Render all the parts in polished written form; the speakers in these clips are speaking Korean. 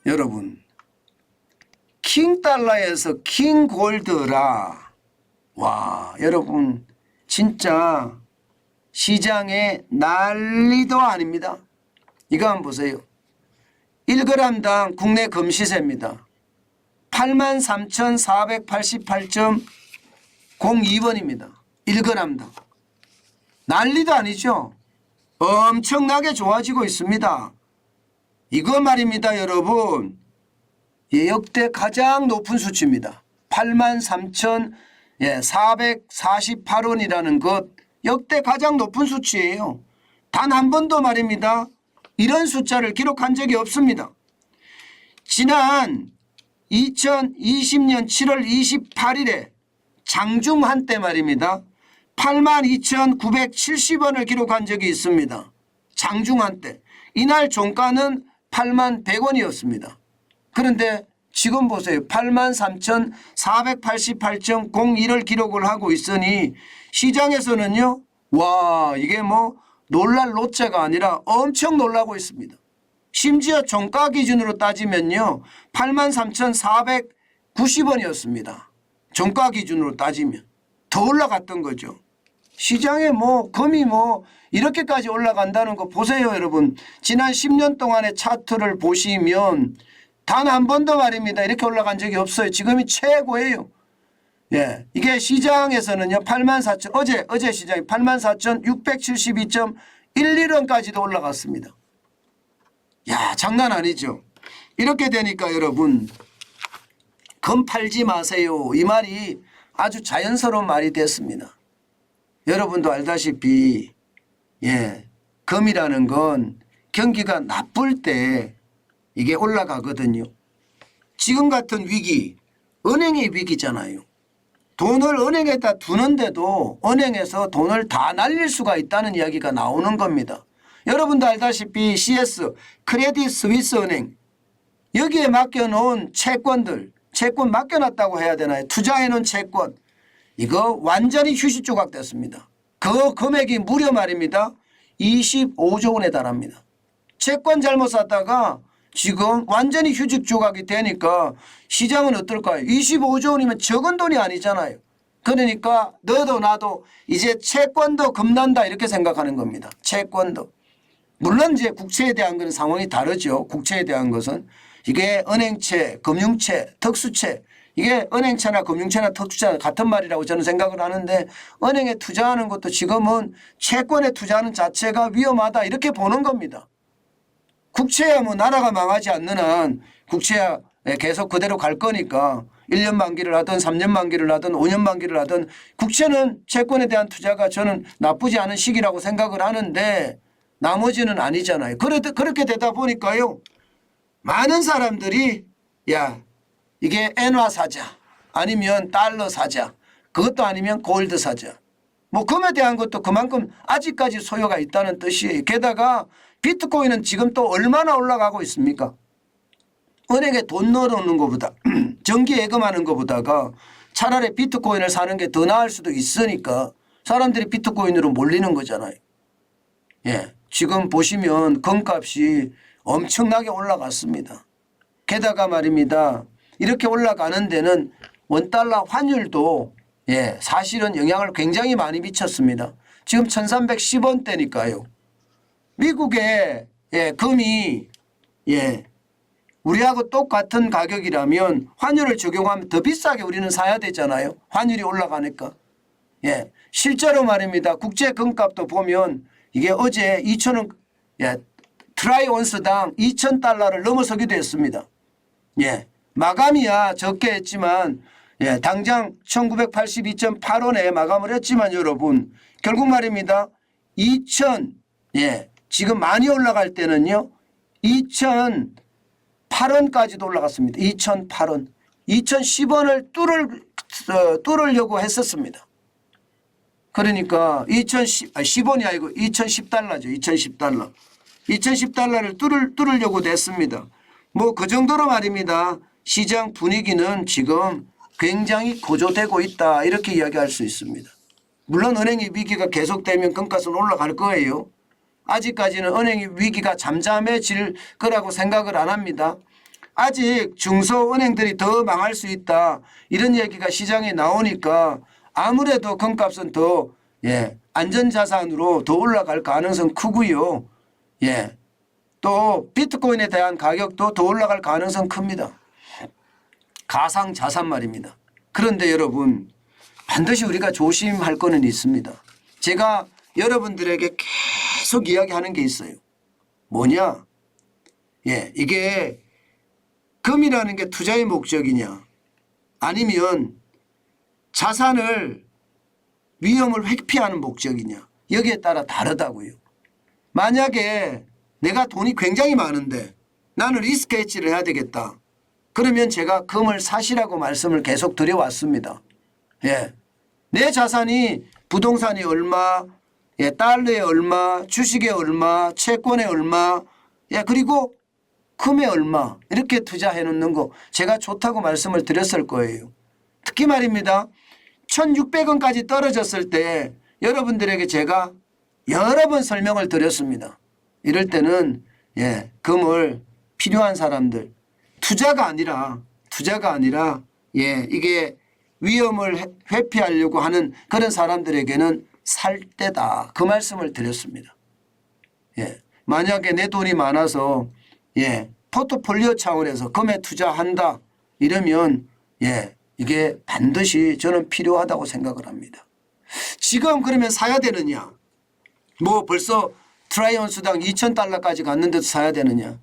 여러분 킹달러에서 킹골드라. 와 여러분 진짜 시장에 난리도 아닙니다. 이거 한번 보세요. 1g당 국내 금시세입니다. 83,488.02번입니다. 1g당. 난리도 아니죠. 엄청나게 좋아지고 있습니다. 이거 말입니다 여러분. 역대 가장 높은 수치입니다. 83,448원이라는 것 역대 가장 높은 수치예요. 단 한 번도 말입니다. 이런 숫자를 기록한 적이 없습니다. 지난 2020년 7월 28일에 장중 한때 말입니다. 82,970원을 기록한 적이 있습니다. 장중 한때. 이날 종가는 81,100원이었습니다. 그런데 지금 보세요. 83,488.01을 기록을 하고 있으니 시장에서는요. 와 이게 뭐 놀랄 노자가 아니라 엄청 놀라고 있습니다. 심지어 종가 기준으로 따지면요. 83,490원이었습니다. 종가 기준으로 따지면. 더 올라갔던 거죠. 시장에 뭐 금이 뭐 이렇게까지 올라간다는 거 보세요 여러분. 지난 10년 동안의 차트를 보시면 단 한 번도 말입니다. 이렇게 올라간 적이 없어요. 지금이 최고예요. 예, 이게 시장에서는요. 84,000 어제 시장이 84,672.11원까지도 올라갔습니다. 야 장난 아니죠. 이렇게 되니까 여러분 금 팔지 마세요. 이 말이 아주 자연스러운 말이 됐습니다. 여러분도 알다시피 예, 금이라는 건 경기가 나쁠 때 이게 올라가거든요. 지금 같은 위기 은행의 위기잖아요. 돈을 은행에다 두는데도 은행에서 돈을 다 날릴 수가 있다는 이야기가 나오는 겁니다. 여러분도 알다시피 CS 크레딧 스위스 은행 여기에 맡겨놓은 채권들 채권 맡겨놨다고 해야 되나요? 투자해놓은 채권 이거 완전히 휴지 조각 됐습니다. 그 금액이 무려 말입니다. 25조 원에 달합니다. 채권 잘못 샀다가 지금 완전히 휴지 조각이 되니까 시장은 어떨까요? 25조 원이면 적은 돈이 아니잖아요. 그러니까 너도 나도 이제 채권도 겁난다 이렇게 생각하는 겁니다. 채권도. 물론 이제 국채에 대한 건 상황이 다르죠. 국채에 대한 것은. 이게 은행채, 금융채, 특수채 이게 은행채나 금융채나 특수채나 같은 말이라고 저는 생각을 하는데 은행에 투자하는 것도 지금은 채권에 투자하는 자체가 위험하다 이렇게 보는 겁니다. 국채야 뭐 나라가 망하지 않는 한 국채야 계속 그대로 갈 거니까 1년 만기를 하든 3년 만기를 하든 5년 만기를 하든 국채는 채권에 대한 투자가 저는 나쁘지 않은 시기라고 생각을 하는데 나머지는 아니잖아요. 그렇게 되다 보니까요. 많은 사람들이 야 이게 엔화 사자 아니면 달러 사자 그것도 아니면 골드 사자 뭐 금에 대한 것도 그만큼 아직까지 소요가 있다는 뜻이에요. 게다가 비트코인은 지금 또 얼마나 올라가고 있습니까? 은행에 돈 넣어놓는 것보다 정기 예금하는 것보다가 차라리 비트코인을 사는 게 더 나을 수도 있으니까 사람들이 비트코인으로 몰리는 거잖아요. 예, 지금 보시면 금값이 엄청나게 올라갔습니다. 게다가 말입니다. 이렇게 올라가는 데는 원달러 환율도 예, 사실은 영향을 굉장히 많이 미쳤습니다. 지금 1310원대니까요. 미국의 예, 금이 예, 우리하고 똑같은 가격이라면 환율을 적용하면 더 비싸게 우리는 사야 되잖아요. 환율이 올라가니까. 예, 실제로 말입니다. 국제 금값도 보면 이게 어제 2,000원 예, 트라이 온스당 2,000달러를 넘어서기도 했습니다. 예, 마감이야 적게 했지만 예, 당장 1982.8원에 마감을 했지만 여러분 결국 말입니다. 2,000 예, 지금 많이 올라갈 때는요. 2,008원까지도 올라갔습니다. 2,008원. 2,010원을 뚫으려고 했었습니다. 그러니까 10원이 아니고 2,010달러죠. 2,010달러. 2,010달러를 뚫으려고 됐습니다. 뭐 그 정도로 말입니다. 시장 분위기는 지금 굉장히 고조되고 있다 이렇게 이야기할 수 있습니다. 물론 은행의 위기가 계속되면 금값은 올라갈 거예요. 아직까지는 은행의 위기가 잠잠해질 거라고 생각을 안 합니다. 아직 중소은행들이 더 망할 수 있다 이런 얘기가 시장에 나오니까 아무래도 금값은 더 안전자산으로 더 올라갈 가능성 크고요. 또 비트코인에 대한 가격도 더 올라갈 가능성 큽니다. 가상자산 말입니다. 그런데 여러분 반드시 우리가 조심할 거는 있습니다. 제가 여러분들에게 계속 이야기하는 게 있어요. 뭐냐? 이게 금이라는 게 투자의 목적이냐 아니면 자산을 위험을 회피하는 목적이냐 여기에 따라 다르다고요. 만약에 내가 돈이 굉장히 많은데 나는 리스크 헤지를 해야 되겠다. 그러면 제가 금을 사시라고 말씀을 계속 드려왔습니다. 내 자산이 부동산이 얼마, 달러에 얼마, 주식에 얼마, 채권에 얼마, 그리고 금에 얼마 이렇게 투자해 놓는 거 제가 좋다고 말씀을 드렸을 거예요. 특히 말입니다. 1,600원까지 떨어졌을 때 여러분들에게 제가 여러 번 설명을 드렸습니다. 이럴 때는 금을 필요한 사람들 투자가 아니라 이게 위험을 회피하려고 하는 그런 사람들에게는 살 때다. 그 말씀을 드렸습니다. 만약에 내 돈이 많아서 포트폴리오 차원에서 금에 투자한다 이러면 이게 반드시 저는 필요하다고 생각을 합니다. 지금 그러면 사야 되느냐? 뭐 벌써 트라이온 수당 2,000달러까지 갔는데도 사야 되느냐?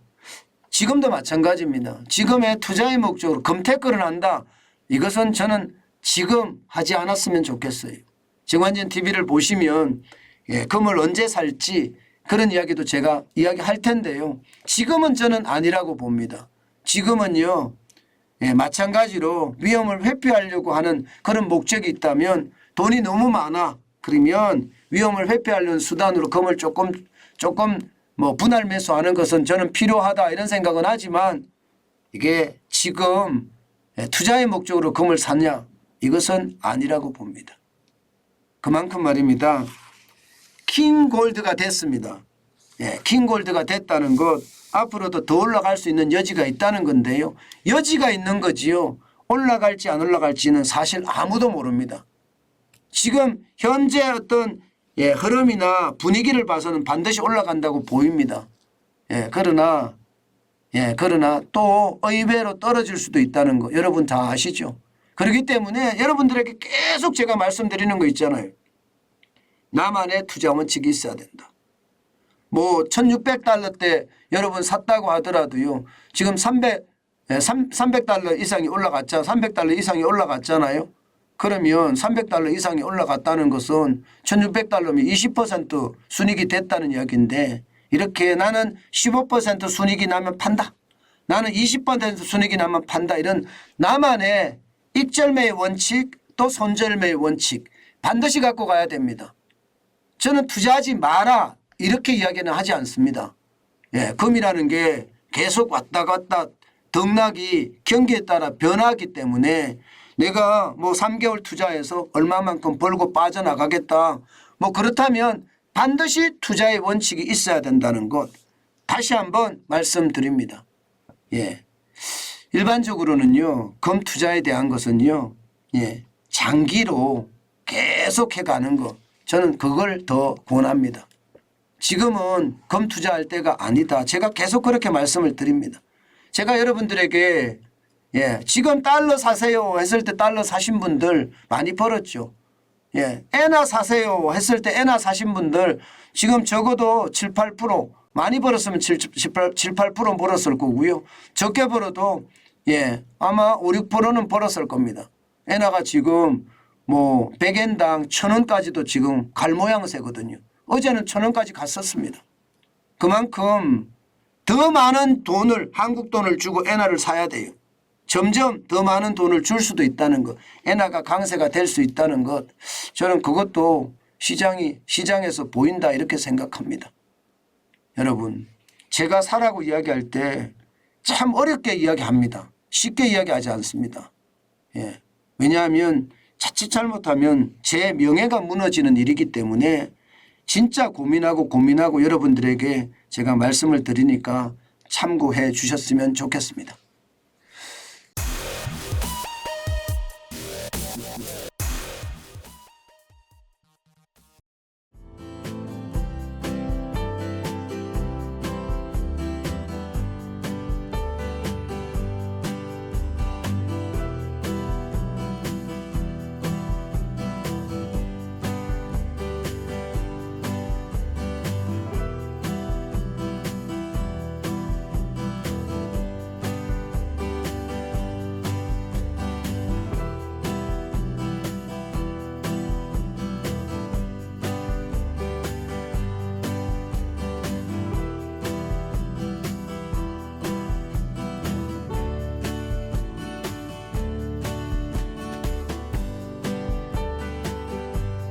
지금도 마찬가지입니다. 지금의 투자의 목적으로 금테크를 한다. 이것은 저는 지금 하지 않았으면 좋겠어요. 정환진 TV를 보시면 금을 언제 살지 그런 이야기도 제가 이야기할 텐데요. 지금은 저는 아니라고 봅니다. 지금은요. 마찬가지로 위험을 회피하려고 하는 그런 목적이 있다면 돈이 너무 많아. 그러면 위험을 회피하려는 수단으로 금을 조금 뭐 분할 매수하는 것은 저는 필요하다 이런 생각은 하지만 이게 지금 투자의 목적으로 금을 샀냐 이것은 아니라고 봅니다. 그만큼 말입니다. 킹골드가 됐습니다. 킹골드가 됐다는 것 앞으로도 더 올라갈 수 있는 여지가 있다는 건데요. 여지가 있는 거지요. 올라갈지 안 올라갈지는 사실 아무도 모릅니다. 지금 현재 어떤 흐름이나 분위기를 봐서는 반드시 올라간다고 보입니다. 그러나 또 의외로 떨어질 수도 있다는 거 여러분 다 아시죠? 그렇기 때문에 여러분들에게 계속 제가 말씀드리는 거 있잖아요. 나만의 투자 원칙이 있어야 된다. 뭐 1,600달러 때 여러분 샀다고 하더라도요. 지금 300달러 이상이 올라갔잖아요. 300달러 이상이 올라갔잖아요. 그러면 300달러 이상이 올라갔다는 것은 1,600달러면 20% 순이익이 됐다는 이야기인데 이렇게 나는 15% 순이익이 나면 판다. 나는 20% 순이익이 나면 판다. 이런 나만의 익절매의 원칙 또 손절매의 원칙 반드시 갖고 가야 됩니다. 저는 투자하지 마라 이렇게 이야기는 하지 않습니다. 금이라는 게 계속 왔다 갔다 등락이 경기에 따라 변하기 때문에 내가 뭐 3개월 투자해서 얼마만큼 벌고 빠져나가겠다. 뭐 그렇다면 반드시 투자의 원칙이 있어야 된다는 것 다시 한번 말씀드립니다. 일반적으로는요. 금 투자에 대한 것은요. 장기로 계속해 가는 것 저는 그걸 더 권합니다. 지금은 금 투자할 때가 아니다. 제가 계속 그렇게 말씀을 드립니다. 제가 여러분들에게 지금 달러 사세요 했을 때 달러 사신 분들 많이 벌었죠. 엔화 사세요 했을 때 엔화 사신 분들 지금 적어도 7, 8% 많이 벌었으면 7, 8% 벌었을 거고요. 적게 벌어도 아마 5, 6%는 벌었을 겁니다. 엔화가 지금 뭐 100엔당 1,000원까지도 지금 갈 모양새거든요. 어제는 1,000원까지 갔었습니다. 그만큼 더 많은 돈을 한국 돈을 주고 엔화를 사야 돼요. 점점 더 많은 돈을 줄 수도 있다는 것. 엔화가 강세가 될 수 있다는 것. 저는 그것도 시장에서 보인다 이렇게 생각합니다. 여러분 제가 사라고 이야기할 때 참 어렵게 이야기합니다. 쉽게 이야기하지 않습니다. 왜냐하면 자칫 잘못하면 제 명예가 무너지는 일이기 때문에 진짜 고민하고 여러분들에게 제가 말씀을 드리니까 참고해 주셨으면 좋겠습니다.